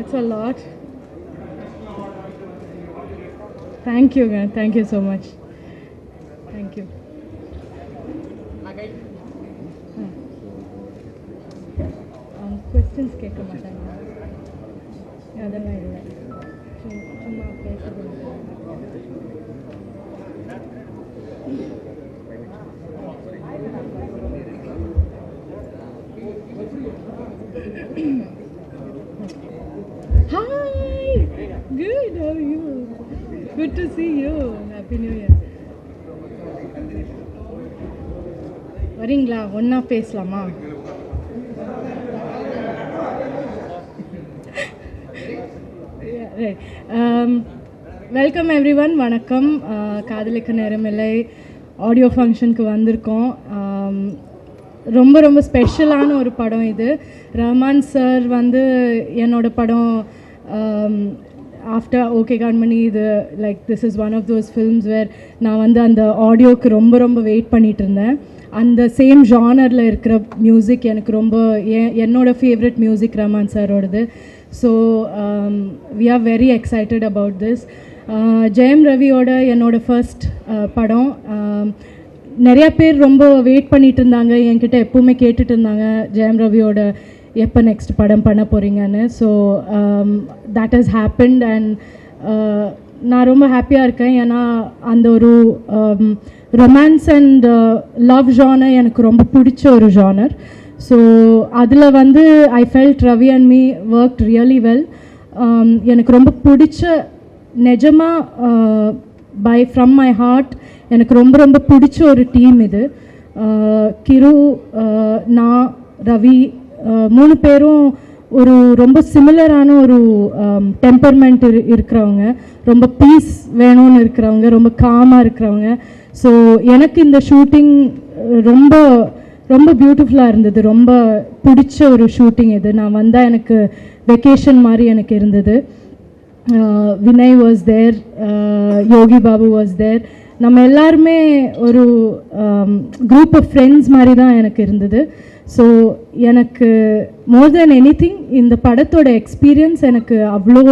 That's a lot. Thank you, man. Thank you so much. Thank you. Questions கேட்க மாட்டாங்க. அதெல்லாம் இல்லை. சும்மா பேசுறது. Hi. Good. How are you? Good to see you. Happy New Year. வரீங்களா? ஒண்ணா பேசலாமா? Right. Welcome everyone. வணக்கம். காதலிக்க நேரமில்லை ஆடியோ ஃபங்க்ஷனுக்கு வந்திருக்கோம். ரொம்ப ரொம்ப ஸ்பெஷலான ஒரு படம் இது. ரஹ்மான் சார் வந்து என்னோட படம் ஆஃப்டர் ஓகே கண்மணி இது like this is one of those films where நான் வந்து அந்த ஆடியோவுக்கு ரொம்ப ரொம்ப வெயிட் பண்ணிகிட்டு இருந்தேன். அந்த சேம் ஜானரில் இருக்கிற மியூசிக் எனக்கு ரொம்ப என்னோட ஃபேவரட் மியூசிக் ரஹ்மான் சாரோடது. So we are very excited about this. Jayam ரவியோட என்னோடய ஃபர்ஸ்ட் படம். நிறையா பேர் ரொம்ப வெயிட் பண்ணிகிட்டு இருந்தாங்க, என்கிட்ட எப்போவுமே கேட்டுட்டு இருந்தாங்க ஜெயம் ரவியோட எப்போ நெக்ஸ்ட் படம் பண்ண போகிறீங்கன்னு. So that has happened and நான் ரொம்ப ஹாப்பியாக இருக்கேன். ஏன்னா அந்த ஒரு ரொமான்ஸ் அண்ட் லவ் ஜானர் எனக்கு ரொம்ப பிடிச்ச ஒரு ஜானர். ஸோ அதில் வந்து I felt Ravi and me work really well. எனக்கு ரொம்ப பிடிச்ச நிஜமாக ஃப்ரம் மை ஹார்ட் எனக்கு ரொம்ப ரொம்ப பிடிச்ச ஒரு டீம் இது. கிரு, நான், ரவி மூணு பேரும் ஒரு ரொம்ப சிமிலரான ஒரு டெம்பர்மெண்ட் இருக்கிறவங்க, ரொம்ப பீஸ் வேணும்னு இருக்கிறவங்க, ரொம்ப காமாக இருக்கிறவங்க. ஸோ எனக்கு இந்த ஷூட்டிங் ரொம்ப ரொம்ப பியூட்டிஃபுல்லாக இருந்தது. ரொம்ப பிடிச்ச ஒரு ஷூட்டிங் இது. நான் வந்தால் எனக்கு வெக்கேஷன் மாதிரி எனக்கு இருந்தது. Vinay was there, Yogi Babu was there. நம்ம எல்லாருமே ஒரு குரூப் ஆஃப் ஃப்ரெண்ட்ஸ் மாதிரி தான் எனக்கு இருந்தது. ஸோ எனக்கு மோர் தென் எனி திங் இந்த படத்தோட எக்ஸ்பீரியன்ஸ் எனக்கு அவ்வளோ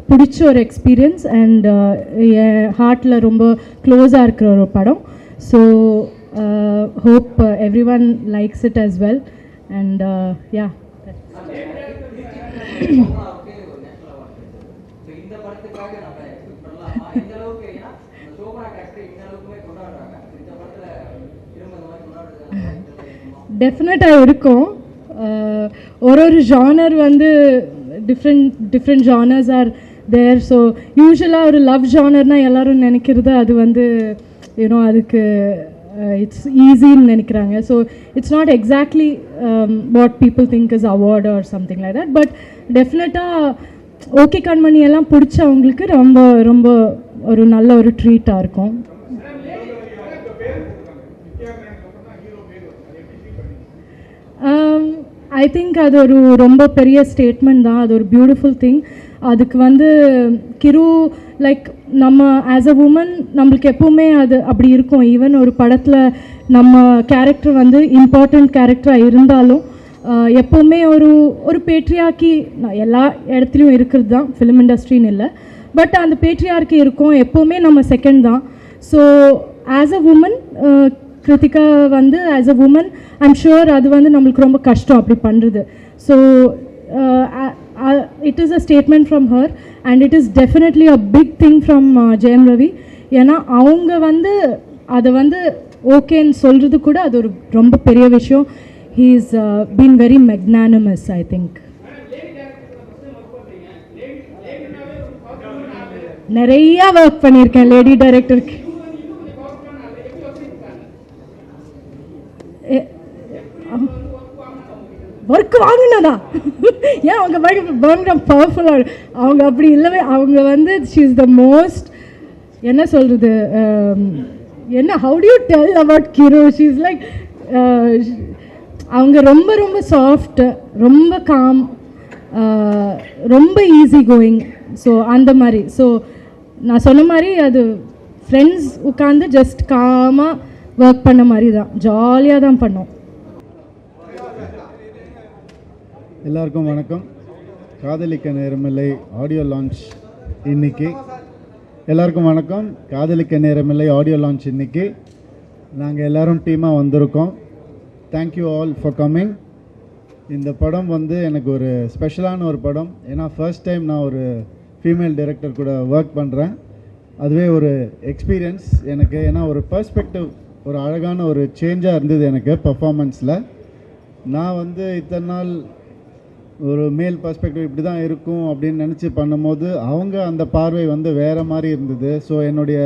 பிடிச்ச ஒரு எக்ஸ்பீரியன்ஸ் அண்ட் என் ஹார்ட்டில் ரொம்ப க்ளோஸாக இருக்கிற ஒரு படம். So hope everyone likes it as well and yeah. டெஃபினட்டாக இருக்கும். ஒரு ஜானர் வந்து different genres are there. So யூஸ்வலாக ஒரு லவ் ஜானர்னால் எல்லோரும் நினைக்கிறது அது வந்து யூனோ அதுக்கு it's easy ன்னு நினைக்கிறாங்க. So it's not exactly what people think is award or something like that. But டெஃபினட்டாக ஓகே கண்மணி எல்லாம் பிடிச்சவங்களுக்கு ரொம்ப ரொம்ப ஒரு நல்ல ஒரு ட்ரீட்டாக இருக்கும். ஐ திங்க் அது ஒரு ரொம்ப பெரிய ஸ்டேட்மெண்ட் தான். அது ஒரு பியூட்டிஃபுல் திங். அதுக்கு வந்து கிரு லைக் நம்ம ஆஸ் அ உமன் நம்மளுக்கு எப்போவுமே அது அப்படி இருக்கும். ஈவன் ஒரு படத்தில் நம்ம கேரக்டர் வந்து இம்பார்ட்டண்ட் கேரக்டராக இருந்தாலும் எப்போவுமே ஒரு பேட்ரியார்க்கி எல்லா இடத்துலையும் இருக்கிறது தான், ஃபிலிம் இண்டஸ்ட்ரின்னு இல்லை. பட் அந்த பேட்ரியார்க்கி இருக்கும், எப்போவுமே நம்ம செகண்ட் தான். So as a woman Krithika வந்து as a woman I'm sure அது வந்து நம்மளுக்கு ரொம்ப கஷ்டம் அப்படி பண்ணுறது. So it is a statement from her and it is definitely a big thing from Jayam Ravi. ஏன்னா அவங்க வந்து அதை வந்து ஓகேன்னு சொல்கிறது கூட அது ஒரு ரொம்ப பெரிய விஷயம். he is been very magnanimous I think. நிறையா ஒர்க் பண்ணியிருக்கேன் லேடி டைரக்டருக்கு. ஒர்க் வாங்கினதா? ஏன் அவங்க பயங்கர பவர்ஃபுல்லாக அவங்க அப்படி இல்லவே. அவங்க வந்து ஷி இஸ் த மோஸ்ட் என்ன சொல்கிறது என்ன how to you tell about கிரு? ஷி இஸ் லைக் அவங்க ரொம்ப ரொம்ப சாஃப்ட், ரொம்ப காம், ரொம்ப ஈஸி கோயிங். ஸோ அந்த மாதிரி. ஸோ நான் சொன்ன மாதிரி அது ஃப்ரெண்ட்ஸ் உட்காந்து ஜஸ்ட் காமாக ஒர்க் பண்ண மாதிரி தான், ஜாலியாக தான் பண்ணோம். எல்லாருக்கும் வணக்கம். காதலிக்க நேரமில்லை ஆடியோ லான்ச் இன்னைக்கு. எல்லாருக்கும் வணக்கம். காதலிக்க நேரமில்லை ஆடியோ லான்ச் இன்னைக்கு. நாங்கள் எல்லோரும் டீமாக வந்திருக்கோம். Thank you all for coming. இந்த படம் வந்து எனக்கு ஒரு ஸ்பெஷலான ஒரு படம். ஏன்னா ஃபர்ஸ்ட் டைம் நான் ஒரு ஃபீமேல் டைரக்டர் கூட ஒர்க் பண்ணுறேன். அதுவே ஒரு எக்ஸ்பீரியன்ஸ் எனக்கு. ஏன்னா ஒரு பர்ஸ்பெக்டிவ், ஒரு அழகான ஒரு சேஞ்சாக இருந்தது எனக்கு பர்ஃபார்மன்ஸில். நான் வந்து இத்தனை நாள் ஒரு மேல் பர்ஸ்பெக்டிவ் இப்படி தான் இருக்கும் அப்படின்னு நினச்சி பண்ணும்போது அவங்க அந்த பார்வை வந்து வேறு மாதிரி இருந்தது. ஸோ என்னுடைய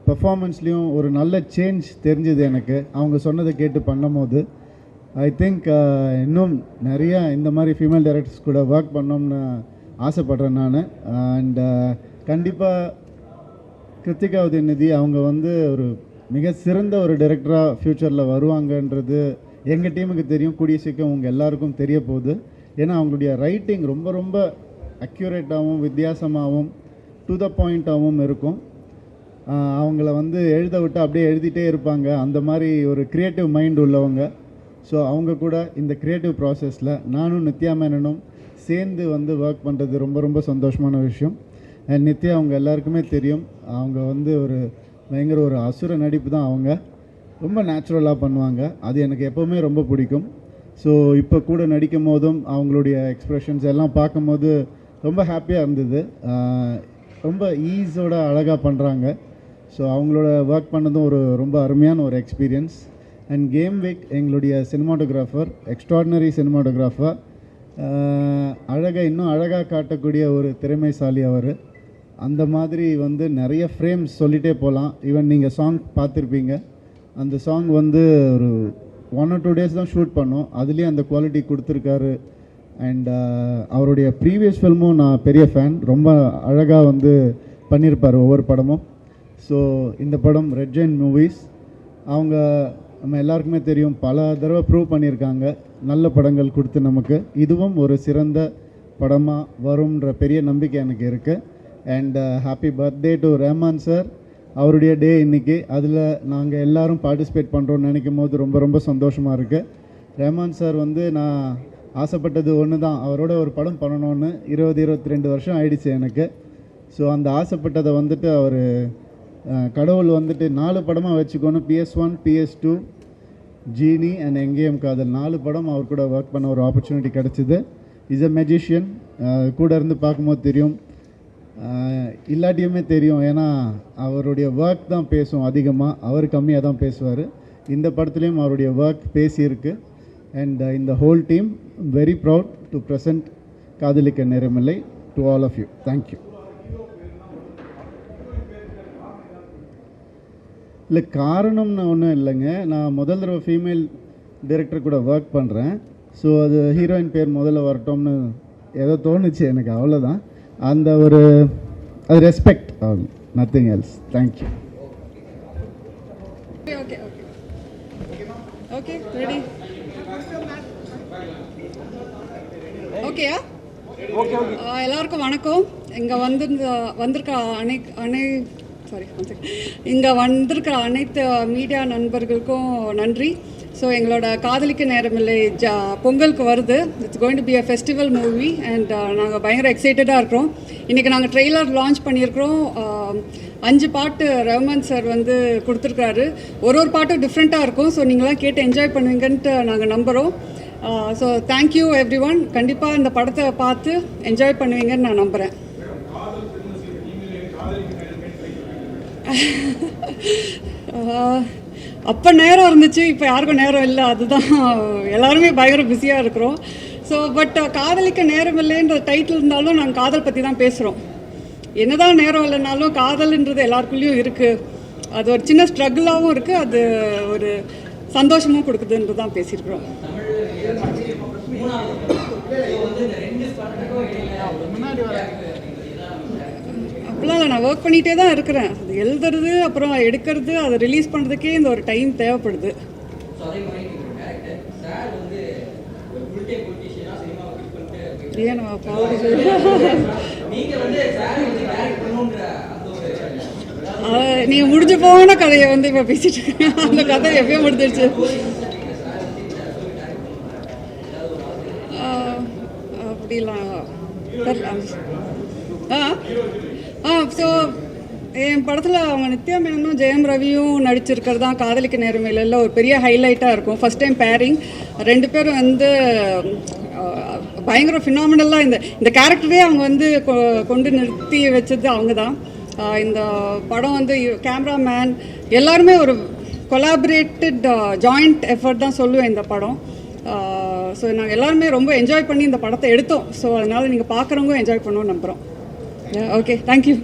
பர்ஃபார்மன்ஸ்லேயும் ஒரு நல்ல சேஞ்ச் தெரிஞ்சுது எனக்கு அவங்க சொன்னதை கேட்டு பண்ணும்போது. ஐ திங்க் இன்னும் நிறையா இந்த மாதிரி ஃபீமேல் டைரக்டர்ஸ் கூட ஒர்க் பண்ணோம்னு ஆசைப்பட்றேன் நான். அண்ட் கண்டிப்பாக கிருத்திகா உதயநிதி அவங்க வந்து ஒரு மிக சிறந்த ஒரு டைரக்டராக ஃப்யூச்சரில் வருவாங்கன்றது எங்கள் டீமுக்கு தெரியும். கூடிய சீக்கிரம் உங்கள் எல்லாருக்கும் தெரிய போகுது. ஏன்னா அவங்களுடைய ரைட்டிங் ரொம்ப ரொம்ப அக்யூரேட்டாகவும் வித்தியாசமாகவும் டு த பாயிண்ட்டாகவும் இருக்கும். அவங்கள வந்து எழுத விட்டு அப்படியே எழுதிட்டே இருப்பாங்க. அந்த மாதிரி ஒரு க்ரியேட்டிவ் மைண்ட் உள்ளவங்க. ஸோ அவங்க கூட இந்த க்ரியேட்டிவ் ப்ராசஸில் நானும் நித்யா மேனனும் சேர்ந்து வந்து ஒர்க் பண்ணுறது ரொம்ப ரொம்ப சந்தோஷமான விஷயம். அண்ட் நித்யா அவங்க எல்லாருக்குமே தெரியும், அவங்க வந்து ஒரு பயங்கர ஒரு அசுர நடிப்பு தான். அவங்க ரொம்ப நேச்சுரலாக பண்ணுவாங்க. அது எனக்கு எப்போவுமே ரொம்ப பிடிக்கும். ஸோ இப்போ கூட நடிக்கும் போதும் அவங்களுடைய எக்ஸ்ப்ரெஷன்ஸ் எல்லாம் பார்க்கும்போது ரொம்ப ஹாப்பியாக இருந்தது. ரொம்ப ஈஸோட அழகாக பண்ணுறாங்க. ஸோ அவங்களோட ஒர்க் பண்ணதும் ஒரு ரொம்ப அருமையான ஒரு எக்ஸ்பீரியன்ஸ். அண்ட் கேம் விக் எங்களுடைய சினிமாட்டோகிராஃபர், எக்ஸ்ட்ராடினரி சினிமாட்டோகிராஃபர், அழகாக இன்னும் அழகாக காட்டக்கூடிய ஒரு திறமைசாலி அவர். அந்த மாதிரி வந்து நிறைய ஃப்ரேம்ஸ் சொல்லிகிட்டே போகலாம். ஈவன் நீங்கள் சாங் பார்த்துருப்பீங்க. அந்த சாங் வந்து ஒரு 1 or 2 days தான் ஷூட் பண்ணோம். அதுலேயும் அந்த குவாலிட்டி கொடுத்துருக்காரு. அண்ட் அவருடைய ப்ரீவியஸ் ஃபில்மும் நான் பெரிய ஃபேன். ரொம்ப அழகாக வந்து பண்ணியிருப்பார் ஒவ்வொரு படமும். ஸோ இந்த படம் ரெட் ஜெயின் மூவிஸ். அவங்க நம்ம எல்லாருக்குமே தெரியும், பல தடவை ப்ரூவ் பண்ணியிருக்காங்க நல்ல படங்கள் கொடுத்து நமக்கு. இதுவும் ஒரு சிறந்த படமாக வரும்ன்ற பெரிய நம்பிக்கை எனக்கு இருக்குது. And happy birthday to Rahman sir. அவருடைய டே இன்றைக்கி. அதில் நாங்கள் எல்லோரும் பார்ட்டிசிபேட் பண்ணுறோன்னு நினைக்கும் போது ரொம்ப ரொம்ப சந்தோஷமாக இருக்குது. ரஹ்மான் சார் வந்து நான் ஆசைப்பட்டது ஒன்று தான், அவரோட ஒரு படம் பண்ணணுன்னு. 22 வருஷம் ஆயிடுச்சு எனக்கு. ஸோ அந்த ஆசைப்பட்டதை வந்துட்டு அவர் கடவுள் வந்துட்டு 4 படமாக வச்சுக்கணும். PS1, PS2, ஜீனி அண்ட் எங்கேயும் காதல் 4 படம் அவர் கூட ஒர்க் பண்ண ஒரு ஆப்பர்ச்சுனிட்டி கிடச்சிது. Is a magician. கூட இருந்து பார்க்கும்போது தெரியும், இல்லாட்டியுமே தெரியும். ஏன்னா அவருடைய ஒர்க் தான் பேசும் அதிகமாக, அவர் கம்மியாக தான் பேசுவார். இந்த படத்துலேயும் அவருடைய ஒர்க் பேசியிருக்கு. அண்ட் இந்த whole team very proud to present Kadhalikka Neramillai to all of you. Thank you. இல்லை, காரணம்னு ஒன்றும் இல்லைங்க. நான் முதல் தடவை ஃபீமேல் டைரக்டர் கூட ஒர்க் பண்ணுறேன். ஸோ அது ஹீரோயின் பேர் முதல்ல வரட்டோம்னு ஏதோ தோணுச்சு எனக்கு, அவ்வளோதான். அந்த ஒரு அது respect, nothing else. Thank you. Okay ready. ஓகேயா? எல்லாருக்கும் வணக்கம். இங்கே வந்திருக்கிற அனைத்து மீடியா நண்பர்களுக்கும் நன்றி. ஸோ எங்களோட காதலிக்க நேரமில்லை பொங்கலுக்கு வருது. It's going to be a festival movie and நாங்கள் பயங்கர எக்ஸைட்டடாக இருக்கிறோம். இன்றைக்கி நாங்கள் ட்ரெய்லர் லான்ச் பண்ணியிருக்கிறோம். 5 பாட்டு ரஹ்மான் சார் வந்து கொடுத்துருக்காரு. ஒரு பாட்டும் டிஃப்ரெண்ட்டாக இருக்கும். ஸோ நீங்களாம் கேட்டு என்ஜாய் பண்ணுவீங்கன்ட்டு நாங்கள் நம்புகிறோம். So thank you every one. கண்டிப்பாக இந்த படத்தை பார்த்து என்ஜாய் பண்ணுவீங்கன்னு நான் நம்புகிறேன். அப்போ நேரம் இருந்துச்சு, இப்போ யாருக்கும் நேரம் இல்லை. அதுதான், எல்லாருமே பயங்கர பிஸியாக இருக்கிறோம். ஸோ பட் காதலிக்க நேரம் இல்லைன்ற டைட்டில் இருந்தாலும் நாங்கள் காதல் பற்றி தான் பேசுகிறோம். என்னதான் நேரம் இல்லைனாலும் காதல்ன்றது எல்லாருக்குள்ளேயும் இருக்குது. அது ஒரு சின்ன ஸ்ட்ரகிளாகவும் இருக்குது, அது ஒரு சந்தோஷமும் கொடுக்குதுன்றது தான் பேசியிருக்கிறோம். அப்படிலாம் இல்லை, நான் ஒர்க் பண்ணிகிட்டே தான் இருக்கிறேன். அது எழுதுறது அப்புறம் எடுக்கிறது, அதை ரிலீஸ் பண்ணுறதுக்கே இந்த ஒரு டைம் தேவைப்படுது. நீங்க முடிஞ்சு போன கதையை வந்து இப்ப பேசிட்டு இருக்கீங்க. அந்த கதை எப்பயும் முடிஞ்சிருச்சு. அப்படிலாம் ஸோ என் படத்தில் அவங்க நித்யா மேனனும் ஜெயம் ரவியும் நடிச்சிருக்கிறது தான் காதலிக்க நேரமையில ஒரு பெரிய ஹைலைட்டாக இருக்கும். ஃபஸ்ட் டைம் பேரிங் 2 பேரும் வந்து பயங்கர ஃபினாமினலாக இந்த கேரக்டரே அவங்க வந்து கொண்டு நிறுத்தி வச்சது அவங்க தான். இந்த படம் வந்து கேமராமேன் எல்லாருமே ஒரு கொலாபரேட்டட் ஜாயிண்ட் எஃபர்ட் தான் சொல்லுவேன் இந்த படம். ஸோ நாங்கள் எல்லாருமே ரொம்ப என்ஜாய் பண்ணி இந்த படத்தை எடுத்தோம். ஸோ அதனால் நீங்கள் பார்க்குறவங்க என்ஜாய் பண்ணணும்னு நம்புகிறோம். Okay, thank you.